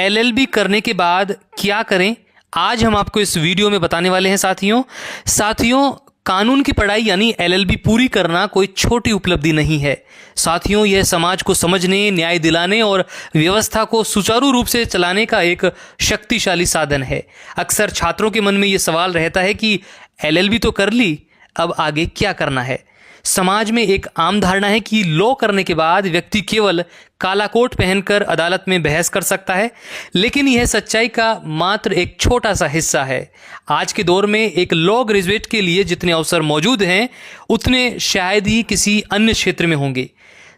LLB करने के बाद क्या करें, आज हम आपको इस वीडियो में बताने वाले हैं साथियों। कानून की पढ़ाई यानी एलएलबी पूरी करना कोई छोटी उपलब्धि नहीं है साथियों। यह समाज को समझने, न्याय दिलाने और व्यवस्था को सुचारू रूप से चलाने का एक शक्तिशाली साधन है। अक्सर छात्रों के मन में यह सवाल रहता है कि एलएलबी तो कर ली, अब आगे क्या करना है। समाज में एक आम धारणा है कि लॉ करने के बाद व्यक्ति केवल काला कोट पहनकर अदालत में बहस कर सकता है, लेकिन यह सच्चाई का मात्र एक छोटा सा हिस्सा है। आज के दौर में एक लॉ ग्रेजुएट के लिए जितने अवसर मौजूद हैं उतने शायद ही किसी अन्य क्षेत्र में होंगे।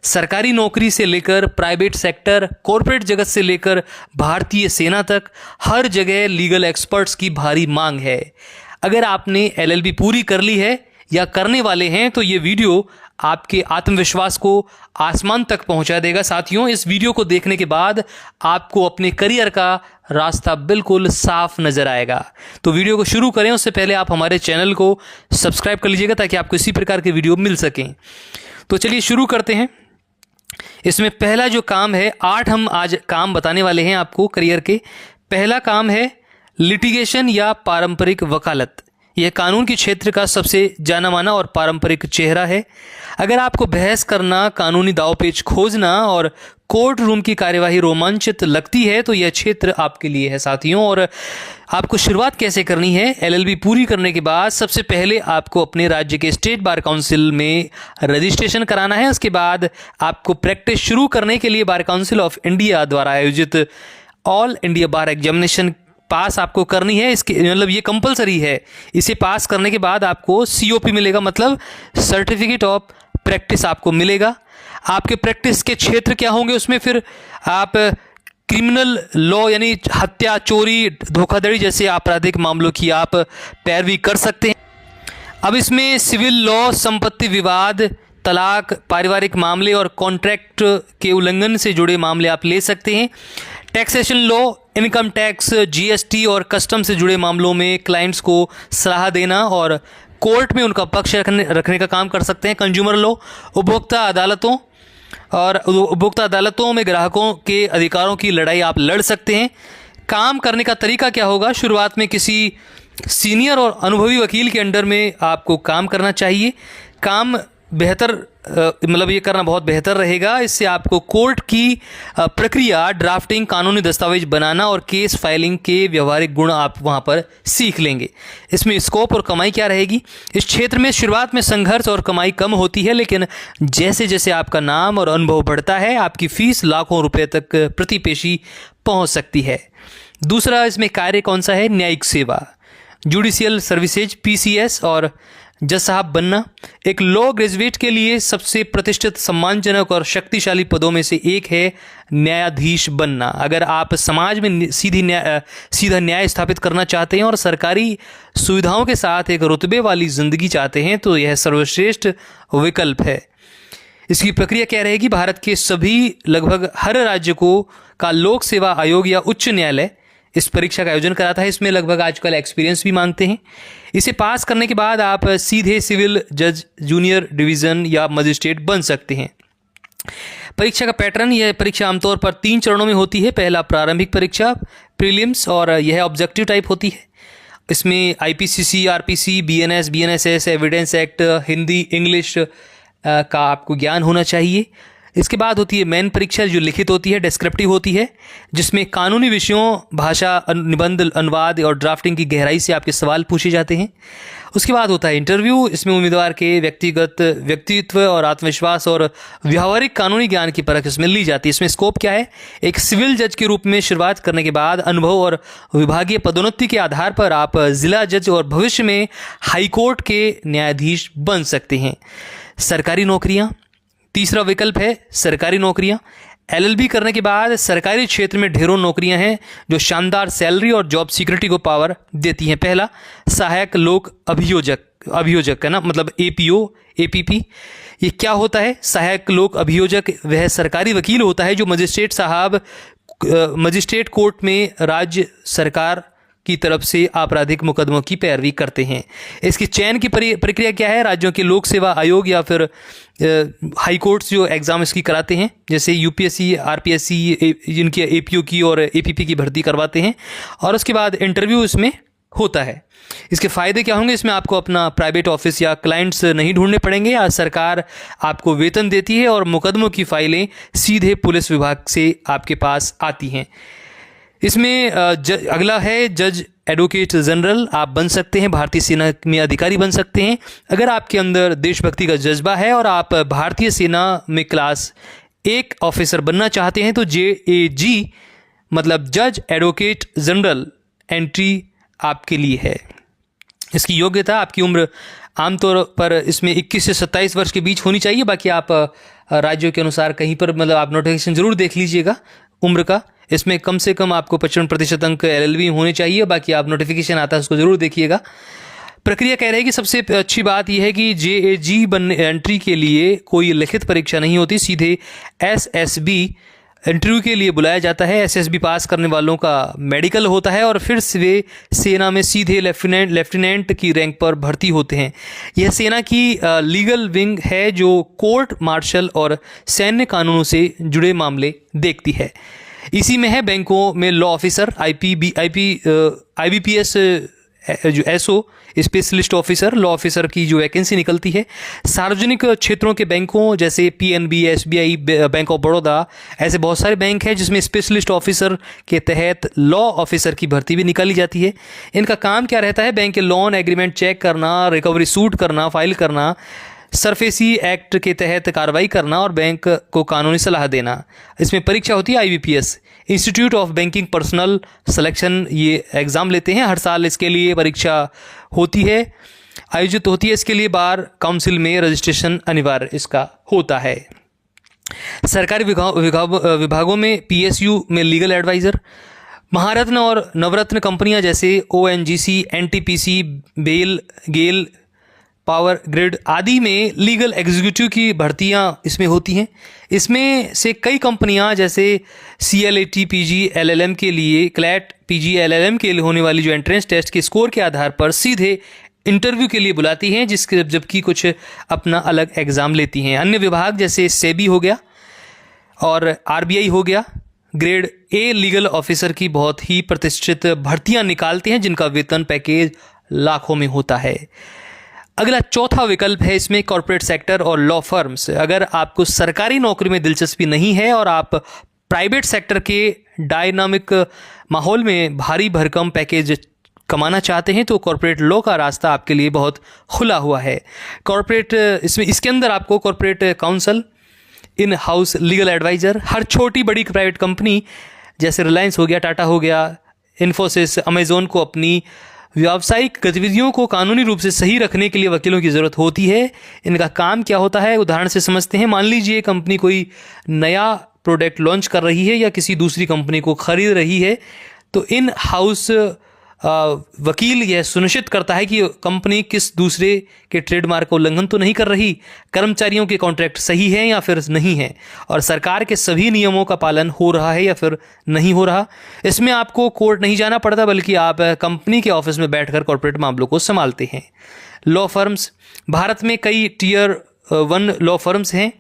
सरकारी नौकरी से लेकर प्राइवेट सेक्टर, कॉरपोरेट जगत से लेकर भारतीय सेना तक हर जगह लीगल एक्सपर्ट्स की भारी मांग है। अगर आपने एलएलबी पूरी कर ली है या करने वाले हैं तो ये वीडियो आपके आत्मविश्वास को आसमान तक पहुंचा देगा साथियों। इस वीडियो को देखने के बाद आपको अपने करियर का रास्ता बिल्कुल साफ नजर आएगा। तो वीडियो को शुरू करें उससे पहले आप हमारे चैनल को सब्सक्राइब कर लीजिएगा ताकि आपको इसी प्रकार के वीडियो मिल सकें। तो चलिए शुरू करते हैं। इसमें पहला जो काम है, 8 हम आज काम बताने वाले हैं आपको करियर के। पहला काम है लिटिगेशन या पारंपरिक वकालत। यह कानून के क्षेत्र का सबसे जाना माना और पारंपरिक चेहरा है। अगर आपको बहस करना, कानूनी दावपेच खोजना और कोर्ट रूम की कार्यवाही रोमांचित लगती है तो यह क्षेत्र आपके लिए है साथियों। और आपको शुरुआत कैसे करनी है? एलएलबी पूरी करने के बाद सबसे पहले आपको अपने राज्य के स्टेट बार काउंसिल में रजिस्ट्रेशन कराना है। उसके बाद आपको प्रैक्टिस शुरू करने के लिए बार काउंसिल ऑफ इंडिया द्वारा आयोजित ऑल इंडिया बार एग्जामिनेशन पास आपको करनी है। इसके मतलब ये कंपलसरी है। इसे पास करने के बाद आपको सीओपी मिलेगा, मतलब सर्टिफिकेट ऑफ प्रैक्टिस आपको मिलेगा। आपके प्रैक्टिस के क्षेत्र क्या होंगे उसमें? फिर आप क्रिमिनल लॉ यानी हत्या, चोरी, धोखाधड़ी जैसे आपराधिक मामलों की आप पैरवी कर सकते हैं। अब इसमें सिविल लॉ, संपत्ति विवाद, तलाक, पारिवारिक मामले और कॉन्ट्रैक्ट के उल्लंघन से जुड़े मामले आप ले सकते हैं। Taxation law, income tax, GST और कस्टम से जुड़े मामलों में क्लाइंट्स को सलाह देना और कोर्ट में उनका पक्ष रखने का काम कर सकते हैं। कंज्यूमर लॉ, उपभोक्ता अदालतों में ग्राहकों के अधिकारों की लड़ाई आप लड़ सकते हैं। काम करने का तरीका क्या होगा? शुरुआत में किसी सीनियर और अनुभवी वकील के अंडर में आपको काम करना चाहिए। काम बेहतर मतलब ये करना बहुत बेहतर रहेगा। इससे आपको कोर्ट की प्रक्रिया, ड्राफ्टिंग, कानूनी दस्तावेज बनाना और केस फाइलिंग के व्यवहारिक गुण आप वहाँ पर सीख लेंगे। इसमें स्कोप और कमाई क्या रहेगी? इस क्षेत्र में शुरुआत में संघर्ष और कमाई कम होती है, लेकिन जैसे जैसे आपका नाम और अनुभव बढ़ता है आपकी फीस लाखों रुपए तक प्रति पेशी पहुँच सकती है। दूसरा इसमें कार्य कौन सा है? न्यायिक सेवा, जुडिशियल सर्विसेज, पीसीएस और जज साहब बनना। एक लॉ ग्रेजुएट के लिए सबसे प्रतिष्ठित, सम्मानजनक और शक्तिशाली पदों में से एक है न्यायाधीश बनना। अगर आप समाज में सीधा न्याय स्थापित करना चाहते हैं और सरकारी सुविधाओं के साथ एक रुतबे वाली जिंदगी चाहते हैं तो यह सर्वश्रेष्ठ विकल्प है। इसकी प्रक्रिया क्या रहेगी? भारत के सभी लगभग हर राज्य का लोक सेवा आयोग या उच्च न्यायालय इस परीक्षा का आयोजन कराता है। इसमें लगभग आजकल एक्सपीरियंस भी मांगते हैं। इसे पास करने के बाद आप सीधे सिविल जज, जूनियर डिवीज़न या मजिस्ट्रेट बन सकते हैं। परीक्षा का पैटर्न, यह परीक्षा आमतौर पर 3 चरणों में होती है। पहला प्रारंभिक परीक्षा, प्रीलिम्स, और यह ऑब्जेक्टिव टाइप होती है। इसमें IPCC, RPC, BNS, BNSS, evidence act, Hindi, English का आपको ज्ञान होना चाहिए। इसके बाद होती है मेन परीक्षा जो लिखित होती है, डिस्क्रिप्टिव होती है, जिसमें कानूनी विषयों, भाषा, निबंध, अनुवाद और ड्राफ्टिंग की गहराई से आपके सवाल पूछे जाते हैं। उसके बाद होता है इंटरव्यू। इसमें उम्मीदवार के व्यक्तित्व और आत्मविश्वास और व्यावहारिक कानूनी ज्ञान की परख इसमें ली जाती है। इसमें स्कोप क्या है? एक सिविल जज के रूप में शुरुआत करने के बाद अनुभव और विभागीय पदोन्नति के आधार पर आप जिला जज और भविष्य में हाईकोर्ट के न्यायाधीश बन सकते हैं। सरकारी नौकरियां, तीसरा विकल्प है सरकारी नौकरियां। एलएलबी करने के बाद सरकारी क्षेत्र में ढेरों नौकरियां हैं जो शानदार सैलरी और जॉब सिक्योरिटी को पावर देती हैं। पहला सहायक लोक अभियोजक है ना, मतलब एपीओ, एपीपी। ये क्या होता है? सहायक लोक अभियोजक वह सरकारी वकील होता है जो मजिस्ट्रेट कोर्ट में राज्य सरकार की तरफ से आपराधिक मुकदमों की पैरवी करते हैं। इसकी चयन की प्रक्रिया क्या है? राज्यों के लोक सेवा आयोग या फिर हाई कोर्ट्स जो एग्ज़ाम इसकी कराते हैं, जैसे यूपीएससी, आरपीएससी, जिनकी एपीओ की और एपीपी की भर्ती करवाते हैं, और उसके बाद इंटरव्यू इसमें होता है। इसके फ़ायदे क्या होंगे? इसमें आपको अपना प्राइवेट ऑफिस या क्लाइंट्स नहीं ढूंढने पड़ेंगे, या सरकार आपको वेतन देती है और मुकदमों की फाइलें सीधे पुलिस विभाग से आपके पास आती हैं। इसमें अगला है जज एडवोकेट जनरल आप बन सकते हैं, भारतीय सेना में अधिकारी बन सकते हैं अगर आपके अंदर देशभक्ति का जज्बा है और आप भारतीय सेना में क्लास 1 ऑफिसर बनना चाहते हैं तो JAG मतलब जज एडवोकेट जनरल एंट्री आपके लिए है। इसकी योग्यता, आपकी उम्र आमतौर पर इसमें 21 से 27 वर्ष के बीच होनी चाहिए। बाकी आप राज्यों के अनुसार कहीं पर मतलब आप नोटिफिकेशन जरूर देख लीजिएगा उम्र का। इसमें कम से कम आपको 55% अंक LLB होने चाहिए। बाकी आप नोटिफिकेशन आता है उसको ज़रूर देखिएगा। प्रक्रिया कह रही है कि सबसे अच्छी बात यह है कि JAG बनने एंट्री के लिए कोई लिखित परीक्षा नहीं होती, सीधे SSB इंटरव्यू के लिए बुलाया जाता है। SSB पास करने वालों का मेडिकल होता है और फिर वे सेना में सीधे लेफ्टिनेंट की रैंक पर भर्ती होते हैं। यह सेना की लीगल विंग है जो कोर्ट मार्शल और सैन्य कानूनों से जुड़े मामले देखती है। इसी में है बैंकों में लॉ ऑफिसर, IBPS जो SO specialist officer, law officer की जो वैकेंसी निकलती है। सार्वजनिक क्षेत्रों के बैंकों जैसे PNB, SBI, bank of Baroda, ऐसे बहुत सारे बैंक हैं जिसमें स्पेशलिस्ट ऑफिसर के तहत लॉ ऑफिसर की भर्ती भी निकाली जाती है। इनका काम क्या रहता है? बैंक के लोन एग्रीमेंट चेक करना, रिकवरी सूट करना, फाइल करना, सरफेसी एक्ट के तहत कार्रवाई करना और बैंक को कानूनी सलाह देना। इसमें परीक्षा होती है IBPS institute of banking personal selection, ये एग्ज़ाम लेते हैं हर साल। इसके लिए परीक्षा होती है, आयोजित होती है। इसके लिए बार काउंसिल में रजिस्ट्रेशन अनिवार्य इसका होता है। सरकारी विभागों में PSU में लीगल एडवाइज़र, महारत्न और नवरत्न कंपनियां जैसे ONGC, NTPC, बेल, गेल, पावर ग्रिड आदि में लीगल एग्जीक्यूटिव की भर्तियां इसमें होती हैं। इसमें से कई कंपनियां जैसे CLAT PG LLM के लिए, CLAT PG LLM के लिए होने वाली जो एंट्रेंस टेस्ट के स्कोर के आधार पर सीधे इंटरव्यू के लिए बुलाती हैं, जबकि कुछ अपना अलग एग्ज़ाम लेती हैं। अन्य विभाग जैसे SEBI हो गया और RBI हो गया, ग्रेड A लीगल ऑफिसर की बहुत ही प्रतिष्ठित भर्तियां निकालते हैं जिनका वेतन पैकेज लाखों में होता है। अगला चौथा विकल्प है इसमें कॉर्पोरेट सेक्टर और लॉ फर्म्स। अगर आपको सरकारी नौकरी में दिलचस्पी नहीं है और आप प्राइवेट सेक्टर के डायनामिक माहौल में भारी भरकम पैकेज कमाना चाहते हैं तो कॉर्पोरेट लॉ का रास्ता आपके लिए बहुत खुला हुआ है। कॉर्पोरेट इसके अंदर आपको corporate counsel, in house legal adviser, हर छोटी बड़ी प्राइवेट कंपनी जैसे रिलायंस हो गया, टाटा हो गया, इन्फोसिस, अमेजोन को अपनी व्यावसायिक गतिविधियों को कानूनी रूप से सही रखने के लिए वकीलों की ज़रूरत होती है। इनका काम क्या होता है, उदाहरण से समझते हैं। मान लीजिए कंपनी कोई नया प्रोडक्ट लॉन्च कर रही है या किसी दूसरी कंपनी को खरीद रही है, तो इन हाउस वकील यह सुनिश्चित करता है कि कंपनी किस दूसरे के ट्रेडमार्क का उल्लंघन तो नहीं कर रही, कर्मचारियों के कॉन्ट्रैक्ट सही हैं या फिर नहीं है, और सरकार के सभी नियमों का पालन हो रहा है या फिर नहीं हो रहा। इसमें आपको कोर्ट नहीं जाना पड़ता बल्कि आप कंपनी के ऑफिस में बैठकर कॉर्पोरेट मामलों को संभालते हैं। लॉ फर्म्स, भारत में कई Tier 1 लॉ फर्म्स हैं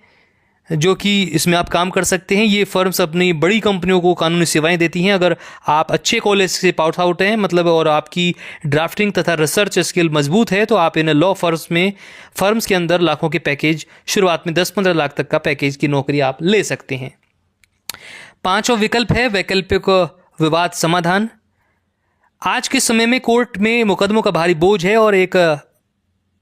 जो कि इसमें आप काम कर सकते हैं। ये फर्म्स अपनी बड़ी कंपनियों को कानूनी सेवाएं देती हैं। अगर आप अच्छे कॉलेज से पास आउट हैं मतलब और आपकी ड्राफ्टिंग तथा रिसर्च स्किल मजबूत है तो आप इन लॉ फर्म्स के अंदर लाखों के पैकेज, शुरुआत में 10-15 लाख तक का पैकेज की नौकरी आप ले सकते हैं। पांचवा विकल्प है वैकल्पिक विवाद समाधान। आज के समय में कोर्ट में मुकदमों का भारी बोझ है और एक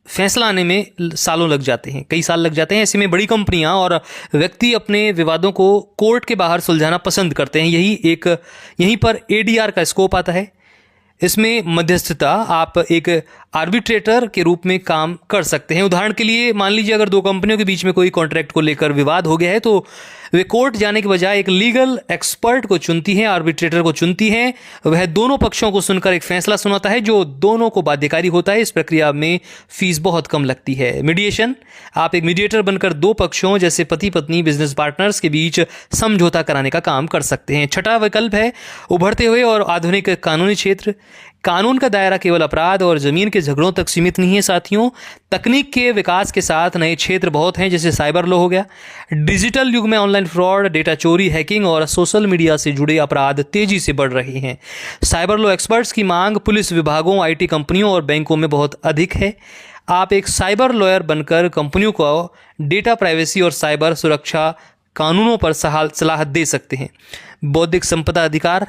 फैसला आने में सालों लग जाते हैं, कई साल लग जाते हैं। ऐसे में बड़ी कंपनियां और व्यक्ति अपने विवादों को कोर्ट के बाहर सुलझाना पसंद करते हैं। यहीं पर ADR का स्कोप आता है। इसमें मध्यस्थता, आप एक आर्बिट्रेटर के रूप में काम कर सकते हैं। उदाहरण के लिए मान लीजिए अगर दो कंपनियों के बीच में कोई कॉन्ट्रैक्ट को लेकर विवाद हो गया है तो वे कोर्ट जाने के बजाय एक लीगल एक्सपर्ट को चुनती हैं, आर्बिट्रेटर को चुनती हैं। वह दोनों पक्षों को सुनकर एक फैसला सुनाता है जो दोनों को बाध्यकारी होता है। इस प्रक्रिया में फीस बहुत कम लगती है। मीडिएशन, आप एक मीडिएटर बनकर दो पक्षों जैसे पति पत्नी, बिजनेस पार्टनर्स के बीच समझौता कराने का काम कर सकते हैं। छठा विकल्प है उभरते हुए और आधुनिक कानूनी क्षेत्र। कानून का दायरा केवल अपराध और जमीन के झगड़ों तक सीमित नहीं है साथियों। तकनीक के विकास के साथ नए क्षेत्र बहुत हैं, जैसे साइबर लॉ हो गया। डिजिटल युग में ऑनलाइन फ्रॉड, डेटा चोरी, हैकिंग और सोशल मीडिया से जुड़े अपराध तेजी से बढ़ रहे हैं। साइबर लॉ एक्सपर्ट्स की मांग पुलिस विभागों, आईटी कंपनियों और बैंकों में बहुत अधिक है। आप एक साइबर लॉयर बनकर कंपनियों को डेटा प्राइवेसी और साइबर सुरक्षा कानूनों पर सलाह दे सकते हैं। बौद्धिक संपदा अधिकार,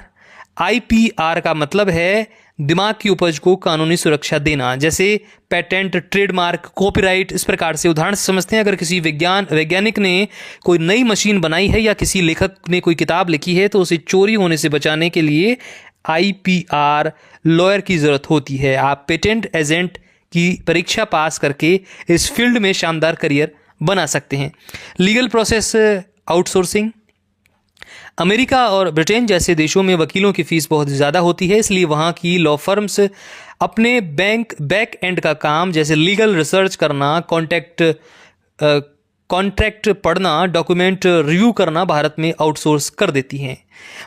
आईपीआर का मतलब है दिमाग की उपज को कानूनी सुरक्षा देना, जैसे पेटेंट, ट्रेडमार्क, कॉपीराइट। इस प्रकार से उदाहरण से समझते हैं, अगर किसी वैज्ञानिक ने कोई नई मशीन बनाई है या किसी लेखक ने कोई किताब लिखी है तो उसे चोरी होने से बचाने के लिए आईपीआर लॉयर की जरूरत होती है। आप पेटेंट एजेंट की परीक्षा पास करके इस फील्ड में शानदार करियर बना सकते हैं। लीगल प्रोसेस आउटसोर्सिंग, अमेरिका और ब्रिटेन जैसे देशों में वकीलों की फीस बहुत ज़्यादा होती है, इसलिए वहाँ की लॉ फर्म्स अपने बैक एंड का काम जैसे लीगल रिसर्च करना, कॉन्ट्रैक्ट पढ़ना, डॉक्यूमेंट रिव्यू करना भारत में आउटसोर्स कर देती हैं।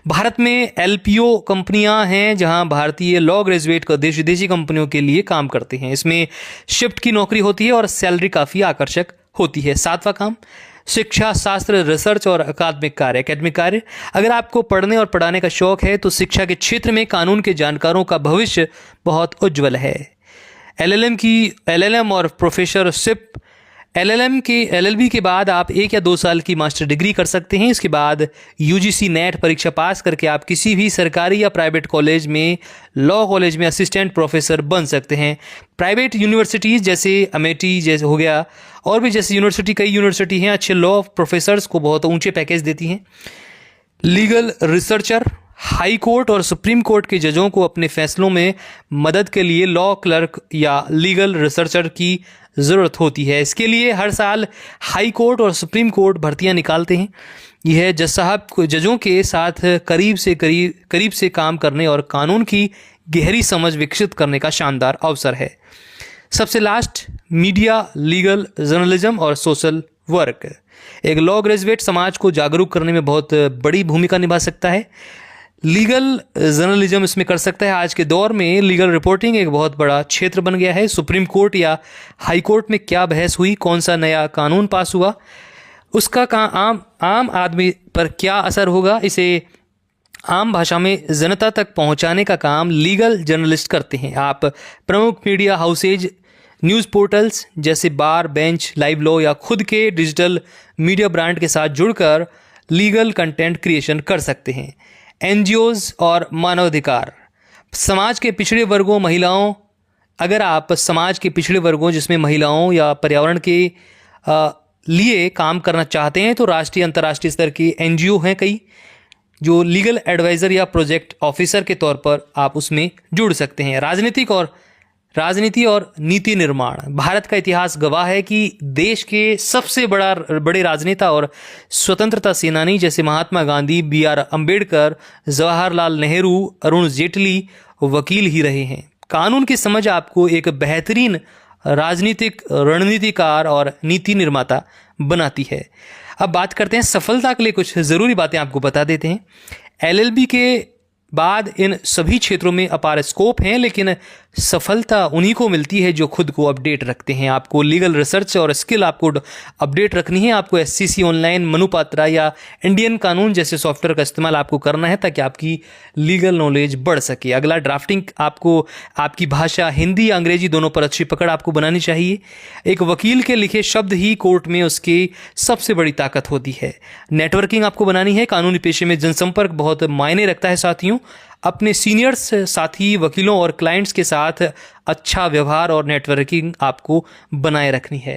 भारत में एलपीओ कंपनियां हैं जहां भारतीय लॉ ग्रेजुएट का देश विदेशी कंपनियों के लिए काम करते हैं। इसमें शिफ्ट की नौकरी होती है और सैलरी काफ़ी आकर्षक होती है। सातवां काम शिक्षा, शास्त्र, रिसर्च और अकादमिक कार्य। अगर आपको पढ़ने और पढ़ाने का शौक है तो शिक्षा के क्षेत्र में कानून के जानकारों का भविष्य बहुत उज्जवल है। एलएलएम और प्रोफेसरशिप, एलएलबी के बाद आप 1 या 2 साल की मास्टर डिग्री कर सकते हैं। इसके बाद यूजीसी नेट परीक्षा पास करके आप किसी भी सरकारी या प्राइवेट कॉलेज में, लॉ कॉलेज में असिस्टेंट प्रोफेसर बन सकते हैं। प्राइवेट यूनिवर्सिटीज़ जैसे अमेठी जैसे हो गया और भी जैसे कई यूनिवर्सिटी हैं अच्छे लॉ प्रोफेसर्स को बहुत ऊंचे पैकेज देती हैं। लीगल रिसर्चर, हाई कोर्ट और सुप्रीम कोर्ट के जजों को अपने फैसलों में मदद के लिए लॉ क्लर्क या लीगल रिसर्चर की ज़रूरत होती है। इसके लिए हर साल हाई कोर्ट और सुप्रीम कोर्ट भर्तियां निकालते हैं। यह जज साहब जजों के साथ करीब से काम करने और कानून की गहरी समझ विकसित करने का शानदार अवसर है। सबसे लास्ट, मीडिया, लीगल जर्नलिज्म और सोशल वर्क। एक लॉ ग्रेजुएट समाज को जागरूक करने में बहुत बड़ी भूमिका निभा सकता है। लीगल जर्नलिज्म इसमें कर सकता है। आज के दौर में लीगल रिपोर्टिंग एक बहुत बड़ा क्षेत्र बन गया है। सुप्रीम कोर्ट या हाई कोर्ट में क्या बहस हुई, कौन सा नया कानून पास हुआ, उसका आम आदमी पर क्या असर होगा, इसे आम भाषा में जनता तक पहुंचाने का काम लीगल जर्नलिस्ट करते हैं। आप प्रमुख मीडिया हाउसेज, न्यूज़ पोर्टल्स जैसे बार, बेंच, लाइव लॉ या खुद के डिजिटल मीडिया ब्रांड के साथ जुड़कर लीगल कंटेंट क्रिएशन कर सकते हैं। एनजीओज और मानवाधिकार, समाज के पिछड़े वर्गों, महिलाओं, अगर आप समाज के पिछड़े वर्गों जिसमें महिलाओं या पर्यावरण के लिए काम करना चाहते हैं तो राष्ट्रीय अंतर्राष्ट्रीय स्तर के एनजीओ हैं कई, जो लीगल एडवाइज़र या प्रोजेक्ट ऑफिसर के तौर पर आप उसमें जुड़ सकते हैं। राजनीति और नीति निर्माण, भारत का इतिहास गवाह है कि देश के सबसे बड़े राजनेता और स्वतंत्रता सेनानी जैसे महात्मा गांधी, BR अम्बेडकर, जवाहरलाल नेहरू, अरुण जेटली वकील ही रहे हैं। कानून की समझ आपको एक बेहतरीन राजनीतिक रणनीतिकार और नीति निर्माता बनाती है। अब बात करते हैं सफलता के लिए कुछ ज़रूरी बातें आपको बता देते हैं। LLB के बाद इन सभी क्षेत्रों में अपार स्कोप हैं, लेकिन सफलता उन्हीं को मिलती है जो खुद को अपडेट रखते हैं। आपको लीगल रिसर्च और स्किल आपको अपडेट रखनी है। आपको SCC ऑनलाइन, मनुपात्रा या इंडियन कानून जैसे सॉफ्टवेयर का इस्तेमाल आपको करना है ताकि आपकी लीगल नॉलेज बढ़ सके। अगला, ड्राफ्टिंग, आपको आपकी भाषा हिंदी या अंग्रेजी दोनों पर अच्छी पकड़ आपको बनानी चाहिए। एक वकील के लिखे शब्द ही कोर्ट में उसकी सबसे बड़ी ताकत होती है। नेटवर्किंग आपको बनानी है। कानूनी पेशे में जनसंपर्क बहुत मायने रखता है साथियों। अपने सीनियर्स, साथी, वकीलों और क्लाइंट्स के साथ अच्छा व्यवहार और नेटवर्किंग आपको बनाए रखनी है।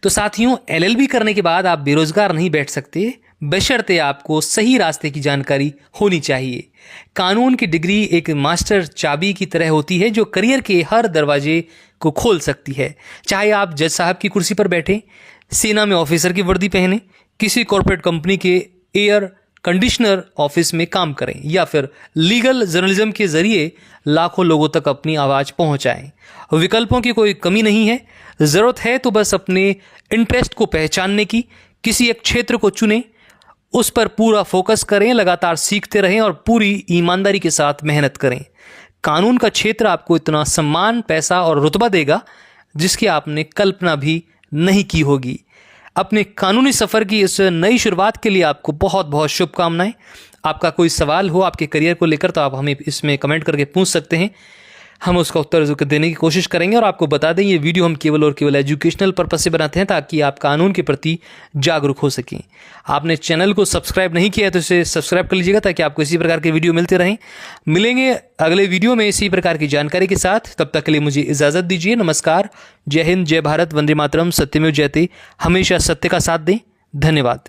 तो साथियों, LLB करने के बाद आप बेरोजगार नहीं बैठ सकते, बशर्ते आपको सही रास्ते की जानकारी होनी चाहिए। कानून की डिग्री एक मास्टर चाबी की तरह होती है जो करियर के हर दरवाजे को खोल सकती है। चाहे आप जज साहब की कुर्सी पर बैठे, सेना में ऑफिसर की वर्दी पहने, किसी कॉर्पोरेट कंपनी के एयर कंडीशनर ऑफिस में काम करें या फिर लीगल जर्नलिज्म के जरिए लाखों लोगों तक अपनी आवाज़ पहुंचाएं। विकल्पों की कोई कमी नहीं है। ज़रूरत है तो बस अपने इंटरेस्ट को पहचानने की। किसी एक क्षेत्र को चुनें, उस पर पूरा फोकस करें, लगातार सीखते रहें और पूरी ईमानदारी के साथ मेहनत करें। कानून का क्षेत्र आपको इतना सम्मान, पैसा और रुतबा देगा जिसकी आपने कल्पना भी नहीं की होगी। अपने कानूनी सफ़र की इस नई शुरुआत के लिए आपको बहुत बहुत शुभकामनाएं। आपका कोई सवाल हो आपके करियर को लेकर तो आप हमें इसमें कमेंट करके पूछ सकते हैं। हम उसका उत्तर देने की कोशिश करेंगे। और आपको बता दें, ये वीडियो हम केवल और केवल एजुकेशनल पर्पस से बनाते हैं ताकि आप कानून के प्रति जागरूक हो सकें। आपने चैनल को सब्सक्राइब नहीं किया है तो इसे सब्सक्राइब कर लीजिएगा ताकि आपको इसी प्रकार के वीडियो मिलते रहें। मिलेंगे अगले वीडियो में इसी प्रकार की जानकारी के साथ। तब तक के लिए मुझे इजाज़त दीजिए। नमस्कार, जय हिंद, जय भारत, वंदे मातरम, सत्यमेव जयते। हमेशा सत्य का साथ दें। धन्यवाद।